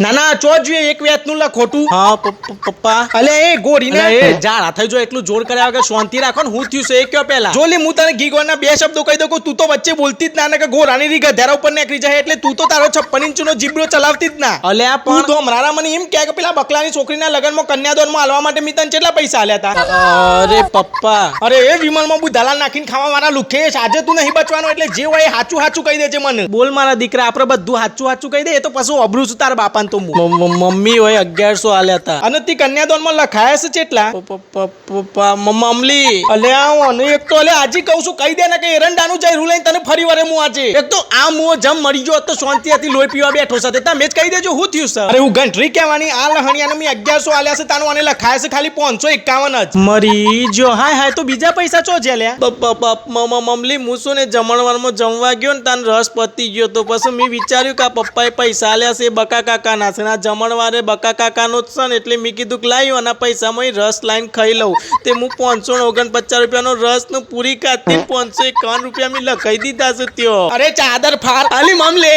ના ના ચો જોઈએ એક વેતનું લા ખોટું. હા પપ્પા. અલે એ ગોરીને એ જા હાથે જો એટલું જોર કર્યા વગર શાંતિ રાખો ને. હું થયું છે એ કયો પેલા. જો લે હું તને ગીગોના બે શબ્દો કહી દઉં તું તો વચ્ચે બોલતી જ ના ને કે ગોરાની રી ગધેરા ઉપર નીકળી જાય એટલે તું તો તારો 56 ઇંચનો જીબ્રો ચલાવતી જ ના. અલ્યા તું પણ તો હમણાં મને એમ કહે કે પેલા બકલાની છોકરીના લગનમાં કન્યાદાનમાં હાલવા માટે મેં તને કેટલા પૈસા આલ્યા હતા. અરે પપ્પા. અરે એ વિમલમાં બુધાલાલ નાખીને ખાવા વાળા લુખેશ આજે તું નહીં બચવાનો એટલે જે હોય એ હાચું હાચું કહી દેજે મને. બોલ મારા દીકરા આપણે બધું હાચું હાચું કહી દે. એ તો પાછું અબરું છું તારા બાપાને તો મમ્મી હોય 1100 આલ્યા હતા. અને તી કન્યાદાનમાં લખાયા છે કેટલા પપ્પા મમલી. અલ્યા અને એક તો અલ્યા આજે કહું છું કહી દે ને કે એરંડાનું જઈ લઈને તને ફરી વારે હું આજે એક તો આ મુઓ જમ મરી ગયો તો શાંતિ હતી લોહી પીવા બેઠો છે તમે જ કહી દેજો હું થયું છે. અરે હું ઘંટરી કહેવાની આ લહણિયાને મેં 1100 આલ્યા છે તાનું આને લખાયા છે ખાલી 551 જ મરી જો. હાય તો બીજા પૈસા ચો જ્યાં મમલી હું શું ને જમણવારમાં જમવા ગયો ને તાન રસ પતી ગયો તો પછી મેં વિચાર્યું કે આ પપ્પાએ પૈસા આલ્યા છે એ બકા કાકાના છે ને આ જમણવારે બકા કાકાનો જ છે ને એટલે મેં કીધું કે લાવ્યો આના પૈસામાં રસ લાઈને ખાઈ લઉં. તે હું 549 રૂપિયાનો રસ ને પૂરી કાઢી 551 રૂપિયા મેં લખાઈ દીધા છે ત્યો. અરે ચાદર ફાર આલી મામલે